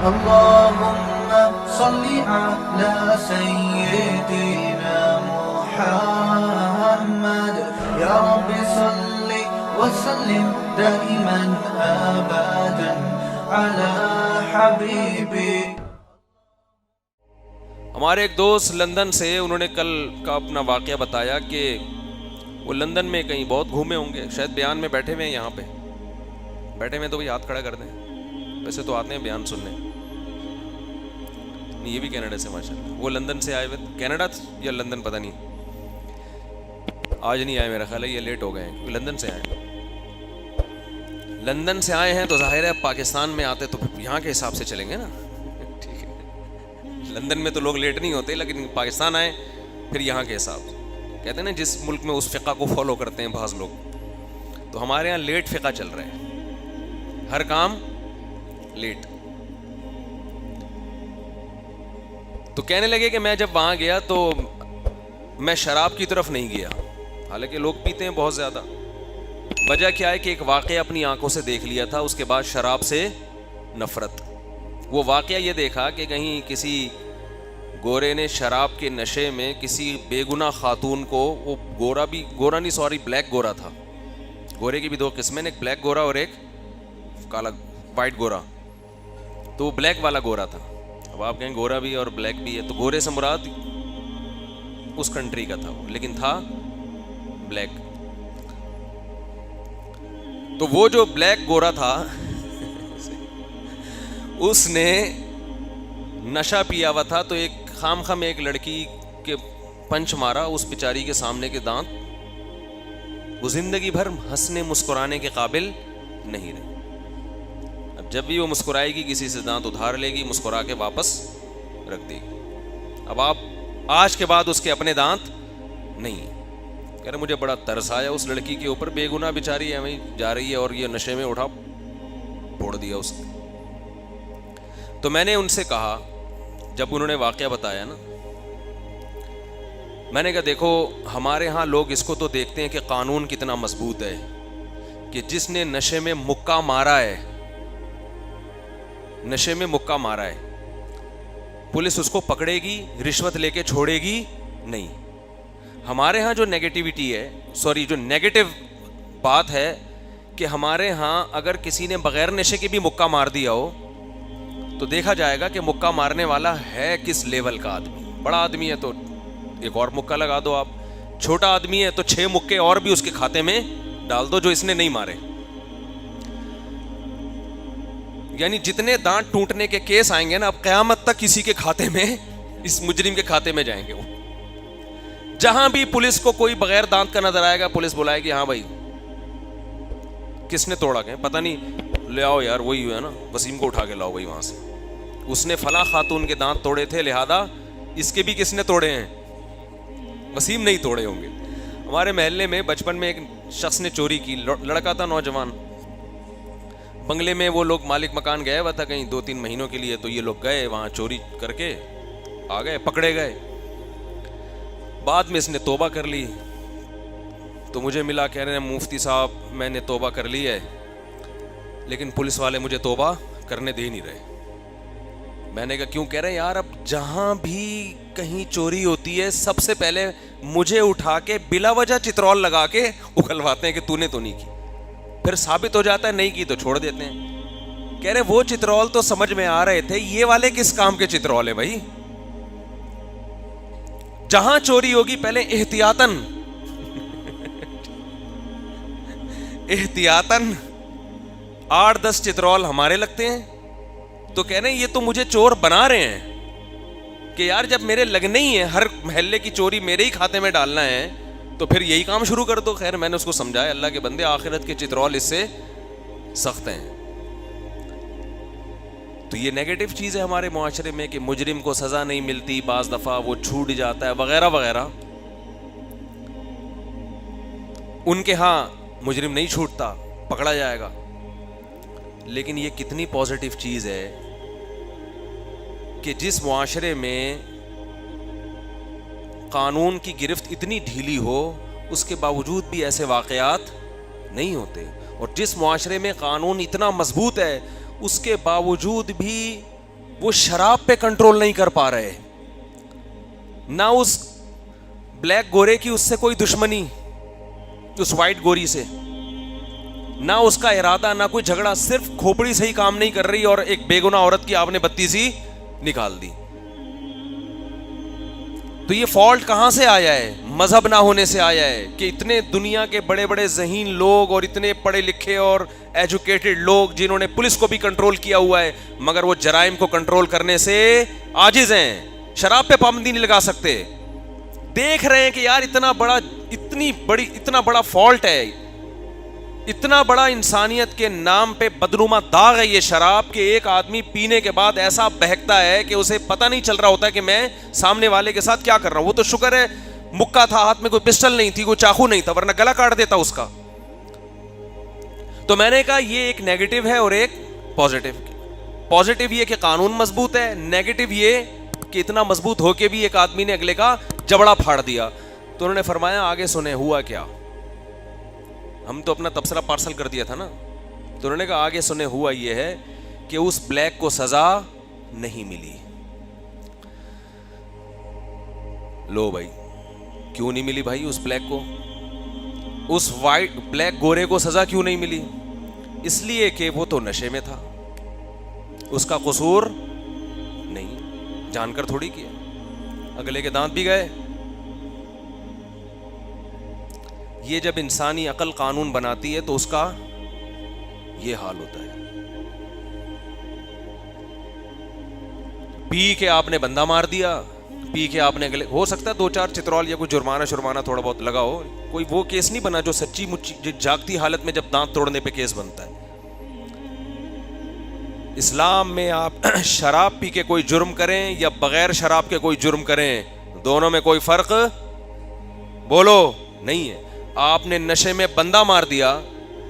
اللهم صل على سيدنا محمد يا رب صل وسلم دائما ابدا على حبيبي. ہمارے ایک دوست لندن سے، انہوں نے کل کا اپنا واقعہ بتایا کہ وہ لندن میں کہیں بہت گھومے ہوں گے، شاید بیان میں بیٹھے ہوئے ہیں، یہاں پہ بیٹھے ہوئے تو کوئی ہاتھ کھڑا کر دیں، ویسے تو آتے ہیں بیان سننے. نہیں، یہ بھی کینیڈا سے ماشاء اللہ، وہ لندن سے آئے ہوئے، کینیڈا یا لندن پتہ نہیں، آج نہیں آئے، میرا خیال ہے یہ لیٹ ہو گئے ہیں کیونکہ لندن سے آئے ہیں. لندن سے آئے ہیں تو ظاہر ہے پاکستان میں آتے تو یہاں کے حساب سے چلیں گے نا. ٹھیک ہے، لندن میں تو لوگ لیٹ نہیں ہوتے، لیکن پاکستان آئے پھر یہاں کے حساب سے. کہتے ہیں نا جس ملک میں اس فقہ کو فالو کرتے ہیں بعض لوگ، تو ہمارے یہاں لیٹ فقہ چل رہا ہے، ہر کام لیٹ. تو کہنے لگے کہ میں جب وہاں گیا تو میں شراب کی طرف نہیں گیا، حالانکہ لوگ پیتے ہیں بہت زیادہ. وجہ کیا ہے کہ ایک واقعہ اپنی آنکھوں سے دیکھ لیا تھا، اس کے بعد شراب سے نفرت. وہ واقعہ یہ دیکھا کہ کہیں کسی گورے نے شراب کے نشے میں کسی بے گناہ خاتون کو، وہ بلیک گورا تھا، گورے کی بھی دو قسمیں، ایک بلیک گورا اور ایک کالا وائٹ گورا. تو وہ بلیک والا گورا تھا. اب آپ کہیں گورا بھی اور بلیک بھی ہے، تو گورے سے مراد اس کنٹری کا تھا وہ، لیکن تھا بلیک. تو وہ جو بلیک گورا تھا اس نے نشہ پیا ہوا تھا، تو ایک خام ایک لڑکی کے پنچ مارا، اس بیچاری کے سامنے کے دانت وہ زندگی بھر ہنسنے مسکرانے کے قابل نہیں رہے. اب جب بھی وہ مسکرائے گی کسی سے دانت ادھار لے گی، مسکرا کے واپس رکھ دے گی. اب آپ آج کے بعد اس کے اپنے دانت نہیں ہیں. کہہ رہے مجھے بڑا ترس آیا اس لڑکی کے اوپر، بے گناہ بیچاری ہے، وہیں جا رہی ہے اور یہ نشے میں اٹھا پھوڑ دیا اس نے. تو میں نے ان سے کہا، جب انہوں نے واقعہ بتایا نا، میں نے کہا دیکھو ہمارے ہاں لوگ اس کو تو دیکھتے ہیں کہ قانون کتنا مضبوط ہے، کہ جس نے نشے میں مکہ مارا ہے، پولیس اس کو پکڑے گی، رشوت لے کے چھوڑے گی نہیں. ہمارے ہاں جو جو نیگیٹو بات ہے کہ ہمارے ہاں اگر کسی نے بغیر نشے کے بھی مکہ مار دیا ہو تو دیکھا جائے گا کہ مکہ مارنے والا ہے کس لیول کا آدمی. بڑا آدمی ہے تو ایک اور مکہ لگا دو آپ، چھوٹا آدمی ہے تو 6 مکے اور بھی اس کے کھاتے میں ڈال دو جو اس نے نہیں مارے. یعنی جتنے دانت ٹوٹنے کے کیس آئیں گے نا، اب قیامت تک کسی کے کھاتے میں، اس مجرم کے کھاتے میں جائیں گے. وہ جہاں بھی پولیس کو کوئی بغیر دانت کا نظر آئے گا، پولیس بلائے گی، ہاں بھائی کس نے توڑا، کہ پتہ نہیں، لے آؤ یار وہی ہے نا، وسیم کو اٹھا کے لاؤ بھائی وہاں سے، اس نے فلاں خاتون کے دانت توڑے تھے، لہذا اس کے بھی کس نے توڑے ہیں، وسیم نہیں توڑے ہوں گے. ہمارے محلے میں بچپن میں ایک شخص نے چوری کی، لڑکا تھا نوجوان، بنگلے میں وہ لوگ مالک مکان گئے ہوا تھا کہیں 2-3 مہینوں کے لیے، تو یہ لوگ گئے وہاں چوری کر کے آ گئے، پکڑے گئے. بعد میں اس نے توبہ کر لی، تو مجھے ملا، کہہ رہے ہیں مفتی صاحب میں نے توبہ کر لی ہے لیکن پولیس والے مجھے توبہ کرنے دے نہیں رہے. میں نے کہا کیوں؟ کہہ رہے یار اب جہاں بھی کہیں چوری ہوتی ہے سب سے پہلے مجھے اٹھا کے بلا وجہ چترول لگا کے اگلواتے ہیں کہ تو نے تو نہیں کی، پھر ثابت ہو جاتا ہے نہیں کی تو چھوڑ دیتے ہیں. کہہ رہے وہ چترول تو سمجھ میں آ رہے تھے، یہ والے کس کام کے چترول ہے بھائی؟ جہاں چوری ہوگی پہلے احتیاطاً 8-10 چترول ہمارے لگتے ہیں. تو کہہ رہے ہیں یہ تو مجھے چور بنا رہے ہیں کہ یار جب میرے لگنے ہی ہیں، ہر محلے کی چوری میرے ہی کھاتے میں ڈالنا ہے تو پھر یہی کام شروع کر دو. خیر میں نے اس کو سمجھایا اللہ کے بندے آخرت کے چترول اس سے سخت ہیں. تو یہ نیگیٹو چیز ہے ہمارے معاشرے میں کہ مجرم کو سزا نہیں ملتی، بعض دفعہ وہ چھوٹ جاتا ہے وغیرہ وغیرہ. ان کے ہاں مجرم نہیں چھوٹتا، پکڑا جائے گا. لیکن یہ کتنی پازیٹیو چیز ہے کہ جس معاشرے میں قانون کی گرفت اتنی ڈھیلی ہو اس کے باوجود بھی ایسے واقعات نہیں ہوتے، اور جس معاشرے میں قانون اتنا مضبوط ہے اس کے باوجود بھی وہ شراب پہ کنٹرول نہیں کر پا رہے. نہ اس بلیک گورے کی اس سے کوئی دشمنی, اس وائٹ گوری سے, نہ اس کا ارادہ, نہ کوئی جھگڑا, صرف کھوپڑی سے ہی کام نہیں کر رہی اور ایک بے گناہ عورت کی آپ نے بتی سی نکال دی. تو یہ فالٹ کہاں سے آیا ہے؟ مذہب نہ ہونے سے آیا ہے کہ اتنے دنیا کے بڑے بڑے ذہین لوگ اور اتنے پڑھے لکھے اور ایجوکیٹڈ لوگ جنہوں نے پولیس کو بھی کنٹرول کیا ہوا ہے, مگر وہ جرائم کو کنٹرول کرنے سے عاجز ہیں. شراب پہ پابندی نہیں لگا سکتے. دیکھ رہے ہیں کہ یار اتنا بڑا فالٹ ہے, اتنا بڑا انسانیت کے نام پہ بدنما داغ ہے یہ شراب, کہ ایک آدمی پینے کے بعد ایسا بہکتا ہے کہ اسے پتہ نہیں چل رہا ہوتا کہ میں سامنے والے کے ساتھ کیا کر رہا ہوں. وہ تو شکر ہے مکہ تھا, ہاتھ میں کوئی پسٹل نہیں تھی, کوئی چاقو نہیں تھا, ورنہ گلا کاٹ دیتا اس کا. تو میں نے کہا یہ ایک نیگیٹو ہے اور ایک پازیٹو. پازیٹو یہ کہ قانون مضبوط ہے, نیگیٹو یہ کہ اتنا مضبوط ہو کے بھی ایک آدمی نے اگلے کا جبڑا پھاڑ دیا. تو انہوں نے فرمایا آگے سنیں ہوا کیا. ہم تو اپنا تبصرہ پارسل کر دیا تھا نا. تو انہوں نے کہا آگے سنیں ہوا یہ ہے کہ اس بلیک کو سزا نہیں ملی. لو بھائی, کیوں نہیں ملی بھائی اس بلیک کو, اس وائٹ بلیک گورے کو سزا کیوں نہیں ملی؟ اس لیے کہ وہ تو نشے میں تھا, اس کا قصور نہیں, جان کر تھوڑی کیا, اگلے کے دانت بھی گئے. یہ جب انسانی عقل قانون بناتی ہے تو اس کا یہ حال ہوتا ہے. پی کے آپ نے بندہ مار دیا, پی کے آپ نے ہو سکتا ہے 2-4 چترول یا کوئی جرمانہ تھوڑا بہت لگا ہو, کوئی وہ کیس نہیں بنا جو سچی مچی جاگتی حالت میں جب دانت توڑنے پہ کیس بنتا ہے. اسلام میں آپ شراب پی کے کوئی جرم کریں یا بغیر شراب کے کوئی جرم کریں, دونوں میں کوئی فرق بولو نہیں ہے. آپ نے نشے میں بندہ مار دیا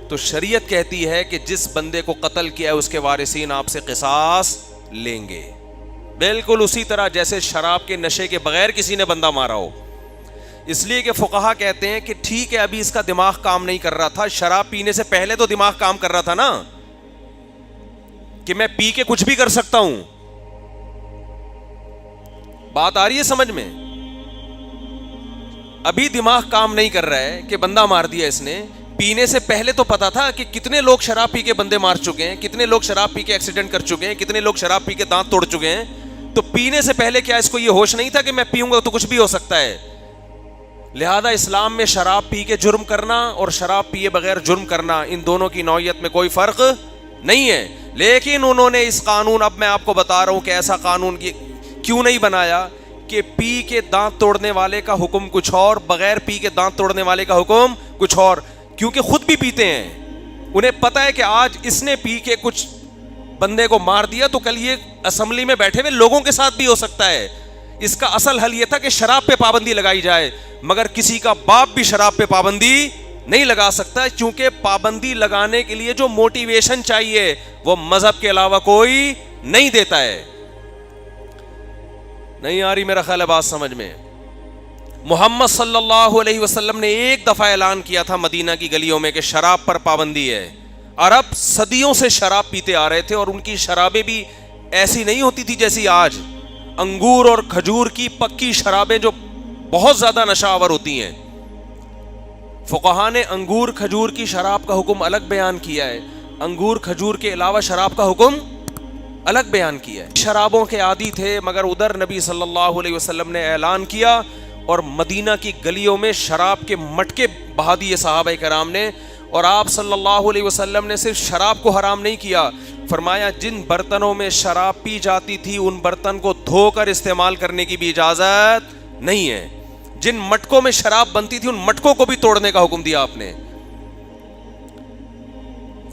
تو شریعت کہتی ہے کہ جس بندے کو قتل کیا ہے اس کے وارثین آپ سے قصاص لیں گے, بالکل اسی طرح جیسے شراب کے نشے کے بغیر کسی نے بندہ مارا ہو. اس لیے کہ فقہا کہتے ہیں کہ ٹھیک ہے ابھی اس کا دماغ کام نہیں کر رہا تھا, شراب پینے سے پہلے تو دماغ کام کر رہا تھا نا, کہ میں پی کے کچھ بھی کر سکتا ہوں. بات آ رہی ہے سمجھ میں؟ ابھی دماغ کام نہیں کر رہا ہے کہ بندہ مار دیا اس نے. پینے سے پہلے تو پتا تھا کہ کتنے لوگ شراب پی کے بندے مار چکے ہیں, کتنے لوگ شراب پی کے ایکسیڈنٹ کر چکے ہیں, کتنے لوگ شراب پی کے دانت توڑ چکے ہیں. تو پینے سے پہلے کیا اس کو یہ ہوش نہیں تھا کہ میں پیوں گا تو کچھ بھی ہو سکتا ہے؟ لہذا اسلام میں شراب پی کے جرم کرنا اور شراب پیے بغیر جرم کرنا, ان دونوں کی نوعیت میں کوئی فرق نہیں ہے. لیکن انہوں نے اس قانون, اب میں آپ کو بتا رہا ہوں کہ ایسا قانون کیوں نہیں بنایا کہ پی کے دانت توڑنے والے کا حکم کچھ اور, بغیر پی کے دانت توڑنے والے کا حکم کچھ اور. کیونکہ خود بھی پیتے ہیں, انہیں پتا ہے کہ آج اس نے پی کے کچھ بندے کو مار دیا تو کل یہ اسمبلی میں بیٹھے ہوئے لوگوں کے ساتھ بھی ہو سکتا ہے. اس کا اصل حل یہ تھا کہ شراب پہ پابندی لگائی جائے, مگر کسی کا باپ بھی شراب پہ پابندی نہیں لگا سکتا, چونکہ پابندی لگانے کے لیے جو موٹیویشن چاہیے وہ مذہب کے علاوہ کوئی نہیں دیتا ہے. نہیں آ رہی میرا خیال ہے بات سمجھ میں؟ محمد صلی اللہ علیہ وسلم نے ایک دفعہ اعلان کیا تھا مدینہ کی گلیوں میں کہ شراب پر پابندی ہے. عرب صدیوں سے شراب پیتے آ رہے تھے اور ان کی شرابیں بھی ایسی نہیں ہوتی تھی جیسی آج. انگور اور کھجور کی پکی شرابیں جو بہت زیادہ نشہ آور ہوتی ہیں. فقہا نے انگور کھجور کی شراب کا حکم الگ بیان کیا ہے, انگور کھجور کے علاوہ شراب کا حکم الگ بیان کیا ہے. شرابوں کے عادی تھے, مگر ادھر نبی صلی اللہ علیہ وسلم نے اعلان کیا اور مدینہ کی گلیوں میں شراب کے مٹکے بہا دیے صحابہ کرام نے. اور آپ صلی اللہ علیہ وسلم نے صرف شراب کو حرام نہیں کیا, فرمایا جن برتنوں میں شراب پی جاتی تھی ان برتن کو دھو کر استعمال کرنے کی بھی اجازت نہیں ہے. جن مٹکوں میں شراب بنتی تھی ان مٹکوں کو بھی توڑنے کا حکم دیا آپ نے.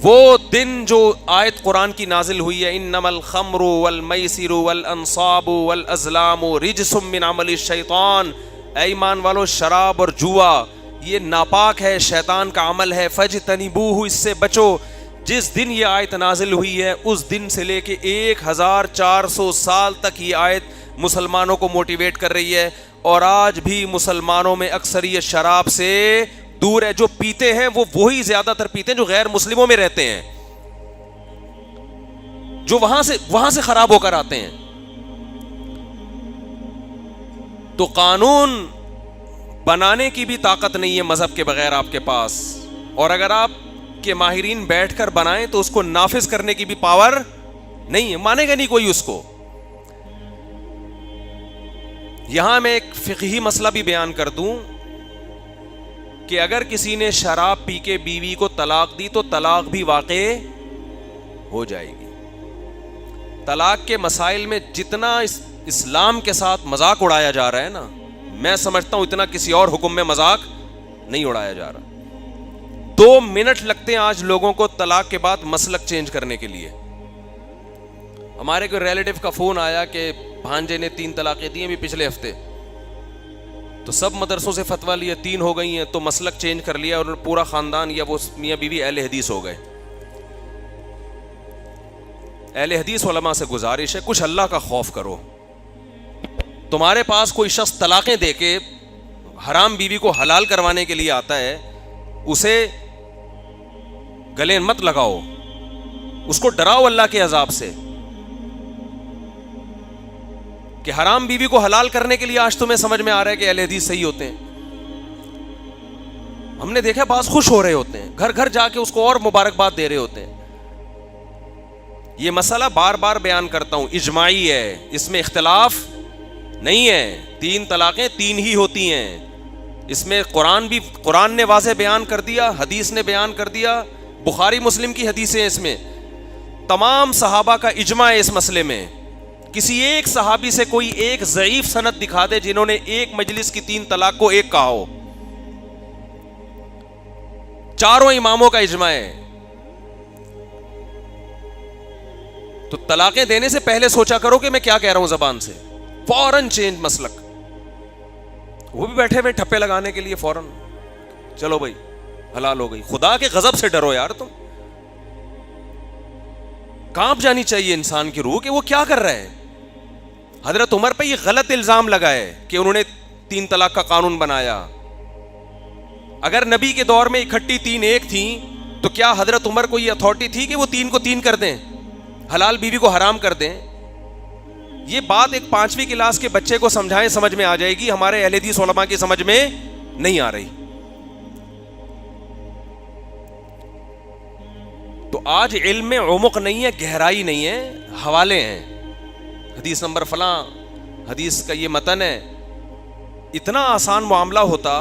وہ دن جو آیت قرآن کی نازل ہوئی ہے, انما الخمر والمیسر والانصاب والازلام رجس من عمل الشیطان, اے ایمان والو شراب اور جوا یہ ناپاک ہے, شیطان کا عمل ہے, فاجتنبوہ اس سے بچو. جس دن یہ آیت نازل ہوئی ہے اس دن سے لے کے 1400 سال تک یہ آیت مسلمانوں کو موٹیویٹ کر رہی ہے, اور آج بھی مسلمانوں میں اکثریت شراب سے دور ہے. جو پیتے ہیں وہ وہی زیادہ تر پیتے ہیں جو غیر مسلموں میں رہتے ہیں. جو وہاں سے خراب ہو کر آتے ہیں. تو قانون بنانے کی بھی طاقت نہیں ہے مذہب کے بغیر آپ کے پاس, اور اگر آپ کے ماہرین بیٹھ کر بنائیں تو اس کو نافذ کرنے کی بھی پاور نہیں ہے, مانے گا نہیں کوئی اس کو. یہاں میں ایک فقہی مسئلہ بھی بیان کر دوں کہ اگر کسی نے شراب پی کے بیوی کو طلاق دی تو طلاق بھی واقع ہو جائے گی. طلاق کے مسائل میں جتنا اسلام کے ساتھ مذاق اڑایا جا رہا ہے نا, میں سمجھتا ہوں اتنا کسی اور حکم میں مذاق نہیں اڑایا جا رہا. 2 منٹ لگتے ہیں آج لوگوں کو طلاق کے بعد مسلک چینج کرنے کے لیے. ہمارے کوئی ریلیٹیو کا فون آیا کہ بھانجے نے 3 طلاقیں دی ہیں بھی پچھلے ہفتے, تو سب مدرسوں سے فتویٰ لیا 3 ہو گئی ہیں تو مسلک چینج کر لیا, اور پورا خاندان یا وہ میاں بیوی اہل حدیث ہو گئے. اہل حدیث علماء سے گزارش ہے کچھ اللہ کا خوف کرو. تمہارے پاس کوئی شخص طلاقیں دے کے حرام بیوی کو حلال کروانے کے لیے آتا ہے, اسے گلے مت لگاؤ, اس کو ڈراؤ اللہ کے عذاب سے کہ حرام بیوی کو حلال کرنے کے لیے آج تمہیں سمجھ میں آ رہا ہے کہ اہل حدیث صحیح ہوتے ہیں. ہم نے دیکھا بعض خوش ہو رہے ہوتے ہیں, گھر گھر جا کے اس کو اور مبارکباد دے رہے ہوتے ہیں. یہ مسئلہ بار بار بیان کرتا ہوں, اجماعی ہے, اس میں اختلاف نہیں ہے. 3 طلاقیں 3 ہی ہوتی ہیں. اس میں قرآن نے واضح بیان کر دیا, حدیث نے بیان کر دیا, بخاری مسلم کی حدیثیں اس میں, تمام صحابہ کا اجماع ہے اس مسئلے میں. کسی ایک صحابی سے کوئی ایک ضعیف سند دکھا دے جنہوں نے ایک مجلس کی 3 طلاق کو ایک کہا ہو. چاروں اماموں کا اجماع ہے. تو طلاقیں دینے سے پہلے سوچا کرو کہ میں کیا کہہ رہا ہوں زبان سے, فوراً چینج مسلک. وہ بھی بیٹھے ہوئے ٹھپے لگانے کے لیے فوراً چلو بھائی حلال ہو گئی. خدا کے غضب سے ڈرو یار, تم کانپ جانی چاہیے انسان کی روح کہ وہ کیا کر رہے ہیں. حضرت عمر پہ یہ غلط الزام لگا ہے کہ انہوں نے 3 طلاق کا قانون بنایا. اگر نبی کے دور میں اکٹھی 3 ایک تھیں تو کیا حضرت عمر کو یہ اتھارٹی تھی کہ وہ 3 کو 3 کر دیں, حلال بیوی کو حرام کر دیں؟ یہ بات ایک 5ویں کلاس کے بچے کو سمجھائیں سمجھ میں آ جائے گی, ہمارے اہل حدیث علماء کی سمجھ میں نہیں آ رہی. تو آج علم میں عمق نہیں ہے, گہرائی نہیں ہے, حوالے ہیں. حدیث نمبر فلاں, حدیث کا یہ متن ہے. اتنا آسان معاملہ ہوتا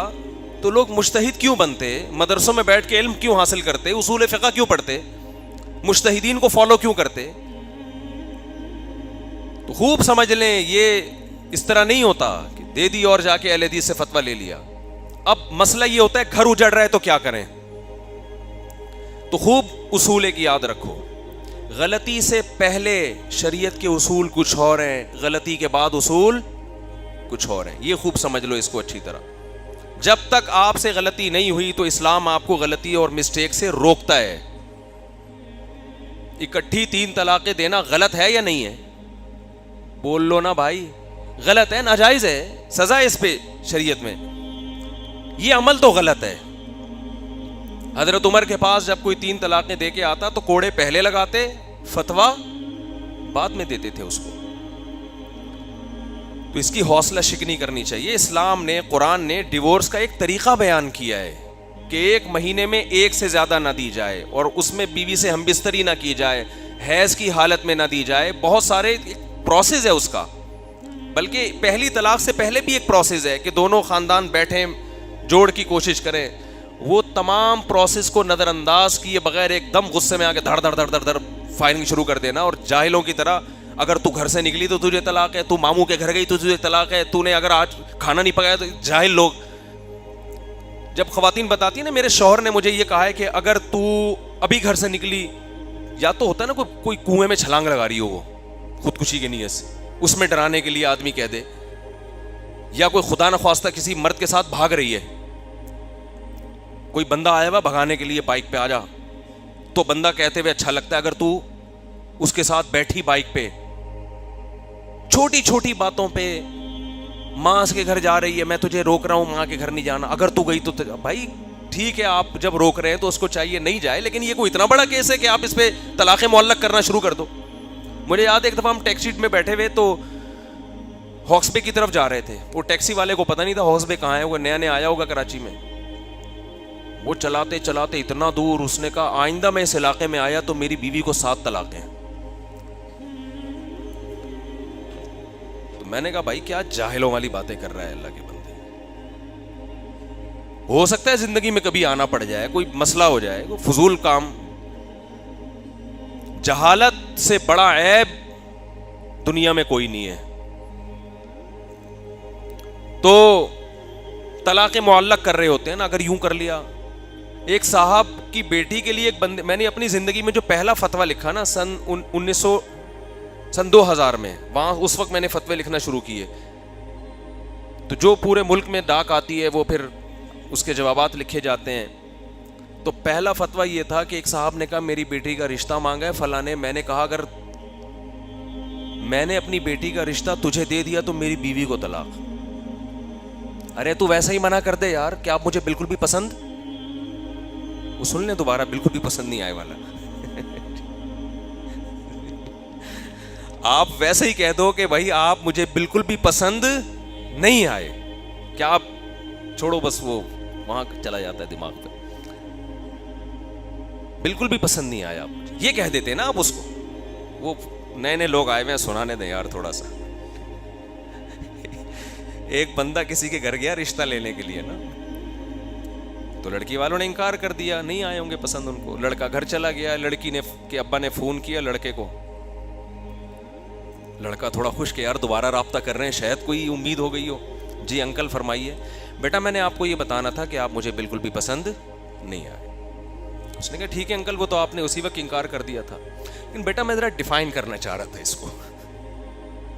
تو لوگ مجتہد کیوں بنتے, مدرسوں میں بیٹھ کے علم کیوں حاصل کرتے, اصول فقہ کیوں پڑھتے, مجتہدین کو فالو کیوں کرتے. تو خوب سمجھ لیں یہ اس طرح نہیں ہوتا کہ دے دی اور جا کے اہل حدیث سے فتویٰ لے لیا. اب مسئلہ یہ ہوتا ہے گھر اجڑ رہا ہے تو کیا کریں. تو خوب اصول ایک یاد رکھو, غلطی سے پہلے شریعت کے اصول کچھ اور ہیں, غلطی کے بعد اصول کچھ اور ہیں. یہ خوب سمجھ لو اس کو اچھی طرح. جب تک آپ سے غلطی نہیں ہوئی تو اسلام آپ کو غلطی اور مسٹیک سے روکتا ہے. اکٹھی 3 طلاقیں دینا غلط ہے یا نہیں ہے؟ بول لو نا بھائی, غلط ہے, ناجائز ہے, سزا ہے اس پہ شریعت میں. یہ عمل تو غلط ہے. حضرت عمر کے پاس جب کوئی 3 طلاقیں دے کے آتا تو کوڑے پہلے لگاتے, فتویٰ بعد میں دیتے تھے اس کو. تو اس کی حوصلہ شکنی کرنی چاہیے. اسلام نے, قرآن نے ڈیورس کا ایک طریقہ بیان کیا ہے کہ 1 مہینے میں 1 سے زیادہ نہ دی جائے, اور اس میں بیوی سے ہم بستری نہ کی جائے, حیض کی حالت میں نہ دی جائے. بہت سارے پروسیس ہے اس کا, بلکہ پہلی طلاق سے پہلے بھی ایک پروسیس ہے کہ دونوں خاندان بیٹھیں, جوڑ کی کوشش کریں. وہ تمام پروسیس کو نظر انداز کیے بغیر ایک دم غصے میں آ کے دھڑ دھڑ دھڑ دھڑ دھڑ فائرنگ شروع کر دینا, اور جاہلوں کی طرح اگر تو گھر سے نکلی تو تجھے طلاق ہے, تو ماموں کے گھر گئی تو تجھے طلاق ہے, تو نے اگر آج کھانا نہیں پکایا تو. جاہل لوگ. جب خواتین بتاتی ہیں نا میرے شوہر نے مجھے یہ کہا ہے کہ اگر تو ابھی گھر سے نکلی, یا تو ہوتا ہے نا کوئی کنویں میں چھلانگ لگا رہی ہو وہ خودکشی کی نیت سے, اس میں ڈرانے کے لیے آدمی کہہ دے, یا کوئی خدا نخواستہ کسی مرد کے ساتھ بھاگ رہی ہے, کوئی بندہ آیا ہوا بھگانے کے لیے بائک پہ آ جا, تو بندہ کہتے ہوئے اچھا لگتا ہے اگر تو اس کے ساتھ بیٹھی بائک پہ, چھوٹی چھوٹی باتوں پہ, ماں کے گھر جا رہی ہے میں تجھے روک رہا ہوں, ماں کے گھر نہیں جانا, اگر تو گئی تو بھائی ٹھیک ہے آپ جب روک رہے ہیں تو اس کو چاہیے نہیں جائے, لیکن یہ کوئی اتنا بڑا کیس ہے کہ آپ اس پہ طلاق معلق کرنا شروع کر دو. مجھے یاد ہے ایک دفعہ ہم ٹیکسی میں بیٹھے ہوئے تو ہاکس بے کی طرف جا رہے تھے. وہ ٹیکسی والے کو پتہ نہیں تھا ہاکس بے کہاں ہے, وہ نیا نیا آیا ہوگا کراچی میں. وہ چلاتے چلاتے اتنا دور, اس نے کہا آئندہ میں اس علاقے میں آیا تو میری بیوی کو 7 طلاقیں. تو میں نے کہا بھائی کیا جاہلوں والی باتیں کر رہا ہے اللہ کے بندے. ہو سکتا ہے زندگی میں کبھی آنا پڑ جائے, کوئی مسئلہ ہو جائے, کوئی فضول کام. جہالت سے بڑا عیب دنیا میں کوئی نہیں ہے. تو طلاق معلق کر رہے ہوتے ہیں نا, اگر یوں کر لیا. ایک صاحب کی بیٹی کے لیے ایک بندے, میں نے اپنی زندگی میں جو پہلا فتویٰ لکھا نا سن 2000 میں, وہاں اس وقت میں نے فتوے لکھنا شروع کیے. تو جو پورے ملک میں ڈاک آتی ہے وہ پھر اس کے جوابات لکھے جاتے ہیں. تو پہلا فتویٰ یہ تھا کہ ایک صاحب نے کہا میری بیٹی کا رشتہ مانگا ہے فلاں نے. میں نے کہا اگر میں نے اپنی بیٹی کا رشتہ تجھے دے دیا تو میری بیوی کو طلاق. ارے تو ویسا ہی منع کر دے یار, کیا آپ مجھے بالکل بھی پسند, وہ سن لیں دوبارہ, بالکل بھی پسند نہیں آئے والا. آپ ویسے ہی کہہ دو کہ بھائی آپ مجھے بالکل بھی پسند نہیں آئے, کیا آپ چھوڑو بس, وہ وہاں چلا جاتا ہے دماغ پہ. بالکل بھی پسند نہیں آیا آپ, یہ کہہ دیتے نا آپ اس کو. وہ نئے نئے لوگ آئے ہوئے ہیں, سنانے دیں یار تھوڑا سا. ایک بندہ کسی کے گھر گیا رشتہ لینے کے لیے نا, تو لڑکی والوں نے انکار کر دیا, نہیں آئے ہوں گے پسند ان کو. لڑکا گھر چلا گیا, لڑکی نے کے ابا نے فون کیا لڑکے کو. لڑکا تھوڑا خوش کہ یار دوبارہ رابطہ کر رہے ہیں, شاید کوئی امید ہو گئی ہو. جی انکل فرمائیے. بیٹا میں نے آپ کو یہ بتانا تھا کہ آپ مجھے بالکل بھی پسند نہیں آئے. اس نے کہا ٹھیک ہے انکل, وہ تو آپ نے اسی وقت انکار کر دیا تھا, لیکن بیٹا میں ذرا ڈیفائن کرنا چاہ رہا تھا اس کو.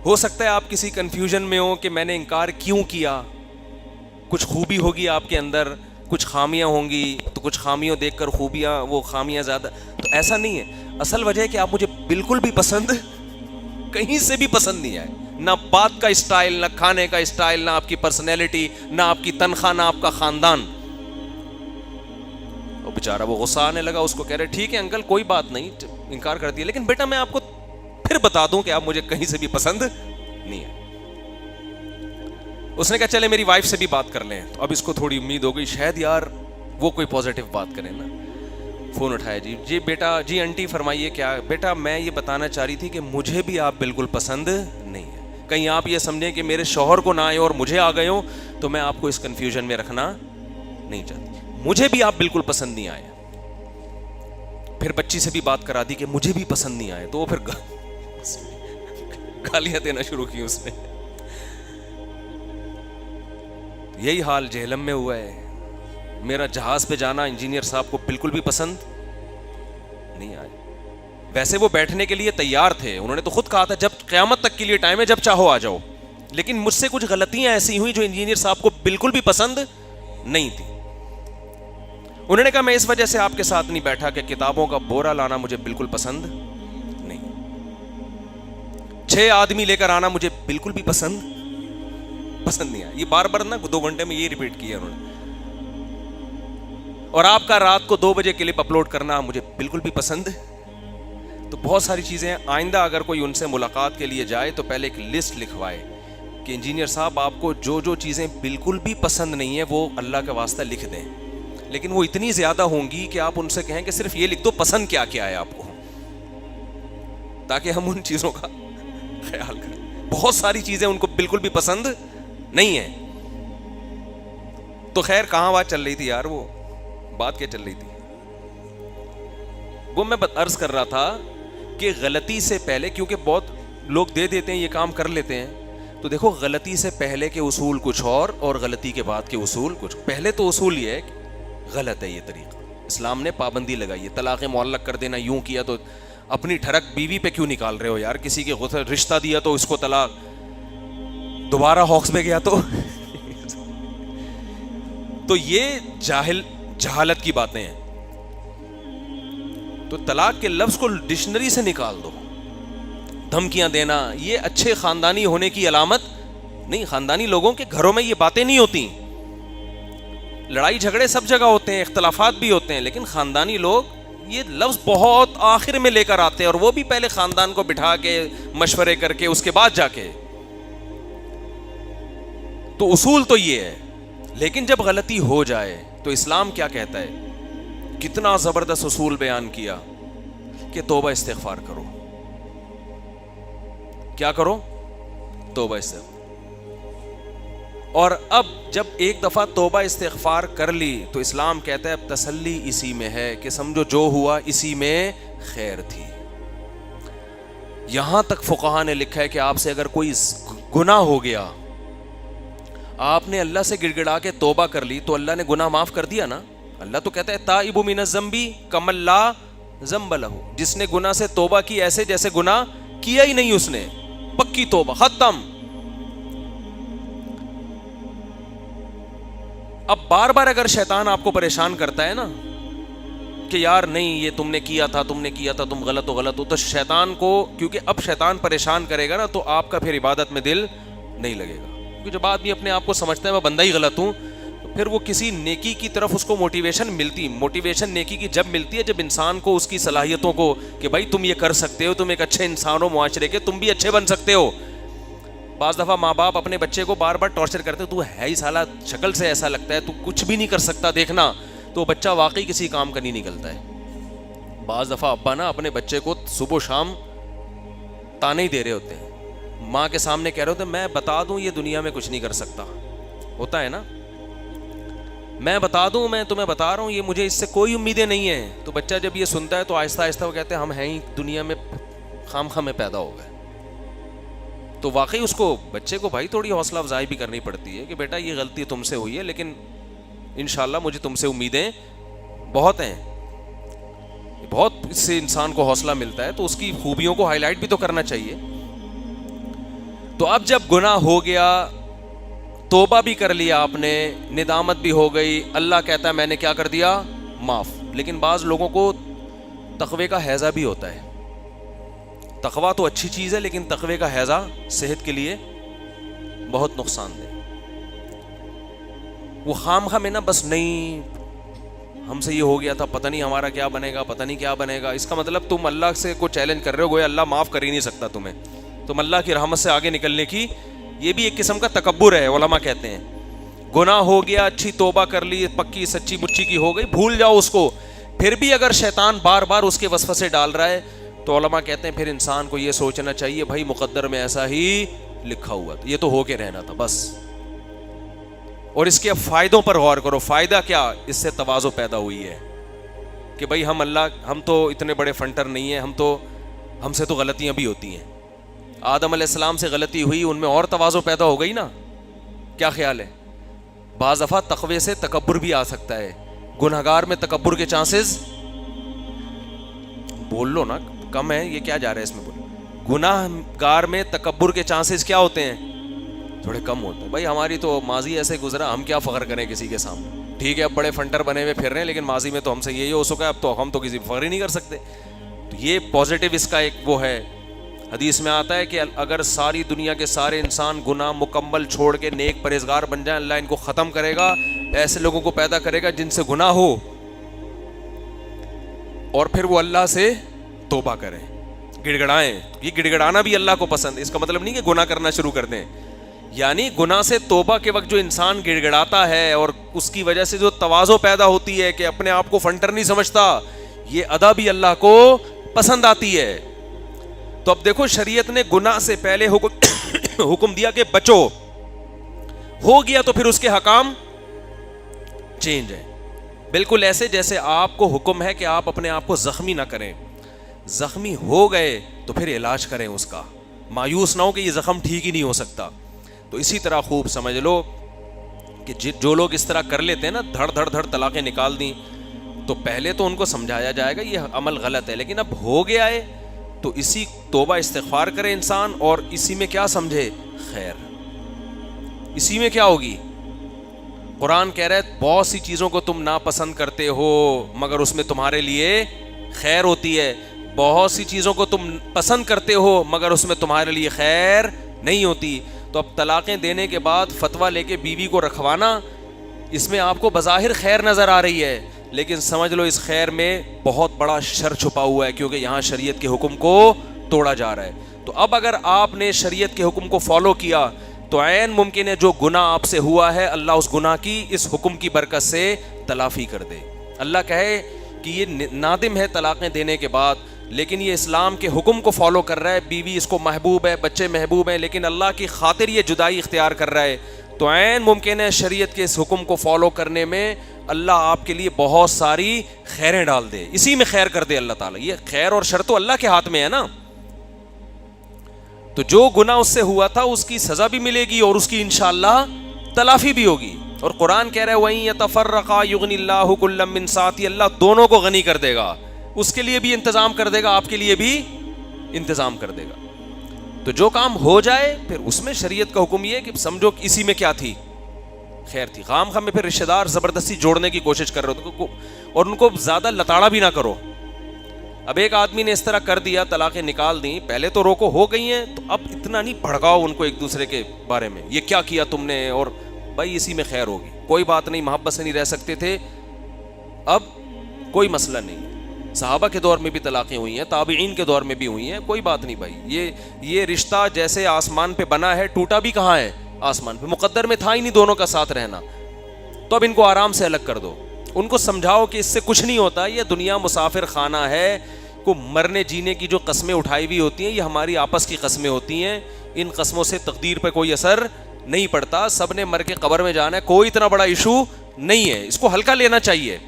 ہو سکتا ہے آپ کسی کنفیوژن میں ہو کہ میں نے انکار کیوں کیا. کچھ خوبی ہوگی آپ کے اندر, کچھ خامیاں ہوں گی, تو کچھ خامیوں دیکھ کر خوبیاں, وہ خامیاں زیادہ. تو ایسا نہیں ہے, اصل وجہ ہے کہ آپ مجھے بالکل بھی پسند, کہیں سے بھی پسند نہیں آئے. نہ بات کا اسٹائل, نہ کھانے کا اسٹائل, نہ آپ کی پرسنالٹی, نہ آپ کی تنخواہ, نہ آپ کا خاندان. وہ بیچارہ وہ غصہ آنے لگا, اس کو کہہ رہے ٹھیک ہے انکل کوئی بات نہیں, انکار کر دیا, لیکن بیٹا میں آپ کو پھر بتا دوں کہ آپ مجھے کہیں سے بھی پسند نہیں ہے. اس نے کہا چلے میری وائف سے بھی بات کر لیں. تو اب اس کو تھوڑی امید ہو گئی شاید یار وہ کوئی پازیٹیو بات کرے نا. فون اٹھایا, جی بیٹا, جی آنٹی فرمائیے کیا. بیٹا میں یہ بتانا چاہ رہی تھی کہ مجھے بھی آپ بالکل پسند نہیں ہے. کہیں آپ یہ سمجھیں کہ میرے شوہر کو نہ آئے اور مجھے آ گئے ہوں, تو میں آپ کو اس کنفیوژن میں رکھنا نہیں چاہتی. مجھے بھی آپ بالکل پسند نہیں آئے. پھر بچی سے بھی بات کرا دی کہ مجھے بھی پسند نہیں آئے. تو وہ پھر گالیاں دینا شروع کی اس نے. یہی حال جہلم میں ہوا ہے. میرا جہاز پہ جانا انجینئر صاحب کو بالکل بھی پسند نہیں آئے. ویسے وہ بیٹھنے کے لیے تیار تھے, انہوں نے تو خود کہا تھا جب قیامت تک کے لیے ٹائم ہے, جب چاہو آ جاؤ. لیکن مجھ سے کچھ غلطیاں ایسی ہوئی جو انجینئر صاحب کو بالکل بھی پسند نہیں تھی. انہوں نے کہا میں اس وجہ سے آپ کے ساتھ نہیں بیٹھا کہ کتابوں کا بورا لانا مجھے بالکل پسند نہیں, 6 آدمی لے کر آنا مجھے بالکل بھی پسند نہیں آیا. یہ بار بار نا 2 گھنٹے میں یہ ریپیٹ کیا انہوں نے. اور آپ کا رات کو 2 بجے کلپ اپلوڈ کرنا مجھے بالکل بھی پسند. تو بہت ساری چیزیں. آئندہ اگر کوئی ان سے ملاقات کے لیے جائے تو پہلے ایک لسٹ لکھوائے کہ انجینئر صاحب آپ کو جو چیزیں بالکل بھی پسند نہیں ہیں وہ اللہ کے واسطہ لکھ دیں, لیکن وہ اتنی زیادہ ہوں گی کہ آپ ان سے کہیں کہ صرف یہ لکھ دو پسند کیا کیا ہے آپ کو, تاکہ ہم ان چیزوں کا خیال کریں. بہت ساری چیزیں ان کو بالکل بھی پسند نہیں ہے. تو خیر کہاں بات چل رہی تھی یار, وہ بات کیا چل رہی تھی, وہ میں عرض کر رہا تھا کہ غلطی سے پہلے, کیونکہ بہت لوگ دے دیتے ہیں یہ کام کر لیتے ہیں, تو دیکھو غلطی سے پہلے کے اصول کچھ اور غلطی کے بعد کے اصول کچھ. پہلے تو اصول یہ ہے کہ غلط ہے یہ طریقہ, اسلام نے پابندی لگائی ہے. طلاق معلق کر دینا, یوں کیا تو اپنی ٹھڑک بیوی پہ کیوں نکال رہے ہو یار. کسی کے رشتہ دیا تو اس کو طلاق, دوبارہ ہاکس میں گیا تو یہ جہالت کی باتیں ہیں. تو طلاق کے لفظ کو ڈکشنری سے نکال دو. دھمکیاں دینا یہ اچھے خاندانی ہونے کی علامت نہیں. خاندانی لوگوں کے گھروں میں یہ باتیں نہیں ہوتی. لڑائی جھگڑے سب جگہ ہوتے ہیں, اختلافات بھی ہوتے ہیں, لیکن خاندانی لوگ یہ لفظ بہت آخر میں لے کر آتے ہیں, اور وہ بھی پہلے خاندان کو بٹھا کے مشورے کر کے اس کے بعد جا کے. تو اصول تو یہ ہے. لیکن جب غلطی ہو جائے تو اسلام کیا کہتا ہے؟ کتنا زبردست اصول بیان کیا کہ توبہ استغفار کرو. کیا کرو؟ توبہ استغفار. اور اب جب ایک دفعہ توبہ استغفار کر لی تو اسلام کہتا ہے اب تسلی اسی میں ہے کہ سمجھو جو ہوا اسی میں خیر تھی. یہاں تک فقہا نے لکھا ہے کہ آپ سے اگر کوئی گناہ ہو گیا, آپ نے اللہ سے گڑ گڑا کے توبہ کر لی تو اللہ نے گناہ معاف کر دیا نا. اللہ تو کہتا ہے تائب من الذنب کمن لا ذنب لہ, جس نے گناہ سے توبہ کی ایسے جیسے گناہ کیا ہی نہیں اس نے, پکی توبہ ختم. اب بار بار اگر شیطان آپ کو پریشان کرتا ہے نا کہ یار نہیں یہ تم نے کیا تھا تم غلط ہو, تو شیطان کو, کیونکہ اب شیطان پریشان کرے گا نا تو آپ کا پھر عبادت میں دل نہیں لگے گا. کیونکہ جب آدمی اپنے آپ کو سمجھتا ہے میں بندہ ہی غلط ہوں, تو پھر وہ کسی نیکی کی طرف اس کو موٹیویشن نیکی کی جب ملتی ہے, جب انسان کو اس کی صلاحیتوں کو کہ بھائی تم یہ کر سکتے ہو, تم ایک اچھے انسان ہو معاشرے کے, تم بھی اچھے بن سکتے ہو. بعض دفعہ ماں باپ اپنے بچے کو بار بار ٹارچر کرتے تو ہے ہی سالہ, شکل سے ایسا لگتا ہے تو کچھ بھی نہیں کر سکتا, دیکھنا, تو بچہ واقعی کسی کام کا نہیں نکلتا ہے. بعض دفعہ ابا نا اپنے بچے کو صبح و شام تانے ہی دے رہے ہوتے ہیں, ماں کے سامنے کہہ رہے ہوتے ہیں میں بتا دوں یہ دنیا میں کچھ نہیں کر سکتا, ہوتا ہے نا, میں بتا دوں, میں تمہیں بتا رہا ہوں یہ مجھے اس سے کوئی امیدیں نہیں ہیں. تو بچہ جب یہ سنتا ہے تو آہستہ آہستہ وہ کہتے ہیں ہم ہیں ہی دنیا میں خام خواہ میں پیدا ہو گئے. تو واقعی اس کو بچے کو بھائی تھوڑی حوصلہ افزائی بھی کرنی پڑتی ہے کہ بیٹا یہ غلطی تم سے ہوئی ہے لیکن انشاءاللہ مجھے تم سے امیدیں بہت ہیں. بہت اس سے انسان کو حوصلہ ملتا ہے, تو اس کی خوبیوں کو ہائی لائٹ بھی تو کرنا چاہیے. تو اب جب گناہ ہو گیا, توبہ بھی کر لیا آپ نے, ندامت بھی ہو گئی, اللہ کہتا ہے میں نے کیا کر دیا, معاف. لیکن بعض لوگوں کو تقوی کا ہیضہ بھی ہوتا ہے. تقوی تو اچھی چیز ہے لیکن تقوی کا ہیضہ صحت کے لیے بہت نقصان دہ. وہ خام خواہ میں نا بس نہیں ہم سے یہ ہو گیا تھا, پتہ نہیں ہمارا کیا بنے گا, پتہ نہیں کیا بنے گا. اس کا مطلب تم اللہ سے کو چیلنج کر رہے ہو, گویا اللہ معاف کر ہی نہیں سکتا تمہیں, تم اللہ کی رحمت سے آگے نکلنے کی, یہ بھی ایک قسم کا تکبر ہے. علماء کہتے ہیں گناہ ہو گیا, اچھی توبہ کر لی, پکی سچی مچی کی ہو گئی, بھول جاؤ اس کو. پھر بھی اگر شیطان بار بار اس کے وسوسے ڈال رہا ہے تو علماء کہتے ہیں پھر انسان کو یہ سوچنا چاہیے بھائی مقدر میں ایسا ہی لکھا ہوا تھا, یہ تو ہو کے رہنا تھا بس. اور اس کے فائدوں پر غور کرو. فائدہ کیا, اس سے تواضع پیدا ہوئی ہے کہ بھائی ہم تو اتنے بڑے فنٹر نہیں ہیں, ہم سے تو غلطیاں بھی ہوتی ہیں. آدم علیہ السلام سے غلطی ہوئی, ان میں اور تواضع پیدا ہو گئی نا. کیا خیال ہے؟ بعض دفعہ تقوی سے تکبر بھی آ سکتا ہے. گنہگار میں تکبر کے چانسز, بول لو نا کم ہے, یہ کیا جا رہا ہے اس میں, بولو. گناہ گار میں تکبر کے چانسز کیا ہوتے ہیں, تھوڑے کم ہوتے ہیں. بھائی ہماری تو ماضی ایسے گزرا, ہم کیا فخر کریں کسی کے سامنے. ٹھیک ہے اب بڑے فنٹر بنے ہوئے پھر رہے ہیں لیکن ماضی میں تو ہم سے یہی ہو سکا ہے, اب تو ہم تو کسی فخر ہی نہیں کر سکتے. تو یہ پازیٹیو اس کا ایک وہ ہے. حدیث میں آتا ہے کہ اگر ساری دنیا کے سارے انسان گناہ مکمل چھوڑ کے نیک پرہیزگار بن جائیں, اللہ ان کو ختم کرے گا, ایسے لوگوں کو پیدا کرے گا جن سے گناہ ہو, اور پھر وہ اللہ سے توبہ کریں, گڑ گڑائیں. یہ گڑ گڑانا بھی اللہ کو پسند ہے. اس کا مطلب نہیں کہ گناہ کرنا شروع کر دیں, یعنی گناہ سے توبہ کے وقت جو انسان گڑ گڑاتا ہے اور اس کی وجہ سے جو تواضع پیدا ہوتی ہے کہ اپنے آپ کو فنٹر نہیں سمجھتا, یہ ادا بھی اللہ کو پسند آتی ہے. تو اب دیکھو شریعت نے گناہ سے پہلے حکم دیا کہ بچو, ہو گیا تو پھر اس کے حکام چینج ہے. بالکل ایسے جیسے آپ کو حکم ہے کہ آپ اپنے آپ کو زخمی نہ کریں, زخمی ہو گئے تو پھر علاج کریں اس کا, مایوس نہ ہو کہ یہ زخم ٹھیک ہی نہیں ہو سکتا. تو اسی طرح خوب سمجھ لو کہ جو لوگ اس طرح کر لیتے ہیں نا, دھڑ دھڑ دھڑ طلاقیں نکال دیں, تو پہلے تو ان کو سمجھایا جائے گا یہ عمل غلط ہے, لیکن اب ہو گیا ہے تو اسی توبہ استغفار کرے انسان, اور اسی میں کیا سمجھے, خیر. اسی میں کیا ہوگی, قرآن کہہ رہا ہے بہت سی چیزوں کو تم ناپسند کرتے ہو مگر اس میں تمہارے لیے خیر ہوتی ہے, بہت سی چیزوں کو تم پسند کرتے ہو مگر اس میں تمہارے لیے خیر نہیں ہوتی. تو اب طلاقیں دینے کے بعد فتویٰ لے کے بیوی کو رکھوانا, اس میں آپ کو بظاہر خیر نظر آ رہی ہے, لیکن سمجھ لو اس خیر میں بہت بڑا شر چھپا ہوا ہے، کیونکہ یہاں شریعت کے حکم کو توڑا جا رہا ہے۔ تو اب اگر آپ نے شریعت کے حکم کو فالو کیا تو عین ممکن ہے جو گناہ آپ سے ہوا ہے اللہ اس گناہ کی اس حکم کی برکت سے تلافی کر دے۔ اللہ کہے کہ یہ نادم ہے طلاقیں دینے کے بعد، لیکن یہ اسلام کے حکم کو فالو کر رہا ہے، بیوی اس کو محبوب ہے، بچے محبوب ہیں، لیکن اللہ کی خاطر یہ جدائی اختیار کر رہا ہے، تو عین ممکن ہے شریعت کے اس حکم کو فالو کرنے میں اللہ آپ کے لیے بہت ساری خیریں ڈال دے، اسی میں خیر کر دے اللہ تعالیٰ۔ یہ خیر اور شر تو اللہ کے ہاتھ میں ہے نا۔ تو جو گناہ اس سے ہوا تھا اس کی سزا بھی ملے گی اور اس کی انشاءاللہ تلافی بھی ہوگی۔ اور قرآن کہہ رہا ہے وَإِن يَتَفَرَّقَا يُغْنِ اللَّهُ كُلًّا مِّن سَعَتِهِ، اللہ دونوں کو غنی کر دے گا، اس کے لیے بھی انتظام کر دے گا، آپ کے لیے بھی انتظام کر دے گا۔ تو جو کام ہو جائے پھر اس میں شریعت کا حکم یہ ہے کہ سمجھو کہ اسی میں کیا تھی، خیر تھی۔ خام خام میں پھر رشتہ دار زبردستی جوڑنے کی کوشش کر رہے ہو اور ان کو زیادہ لتاڑا بھی نہ کرو۔ اب ایک آدمی نے اس طرح کر دیا، طلاقیں نکال دیں، پہلے تو روکو ہو گئی ہیں، تو اب اتنا نہیں بھڑکاؤ ان کو ایک دوسرے کے بارے میں، یہ کیا کیا تم نے، اور بھائی اسی میں خیر ہوگی، کوئی بات نہیں، محبت سے نہیں رہ سکتے تھے، اب کوئی مسئلہ نہیں۔ صحابہ کے دور میں بھی طلاقیں ہوئی ہیں، تابعین کے دور میں بھی ہوئی ہیں، کوئی بات نہیں بھائی، یہ رشتہ جیسے آسمان پہ بنا ہے، ٹوٹا بھی کہاں ہے؟ آسمان پہ، مقدر میں تھا ہی نہیں دونوں کا ساتھ رہنا، تو اب ان کو آرام سے الگ کر دو، ان کو سمجھاؤ کہ اس سے کچھ نہیں ہوتا، یہ دنیا مسافر خانہ ہے، کو مرنے جینے کی جو قسمیں اٹھائی ہوئی ہوتی ہیں یہ ہماری آپس کی قسمیں ہوتی ہیں، ان قسموں سے تقدیر پہ کوئی اثر نہیں پڑتا، سب نے مر کے قبر میں جانا ہے، کوئی اتنا بڑا ایشو نہیں ہے، اس کو ہلکا لینا چاہیے،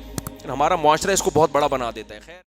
ہمارا معاشرہ اس کو بہت بڑا بنا دیتا ہے۔ خیر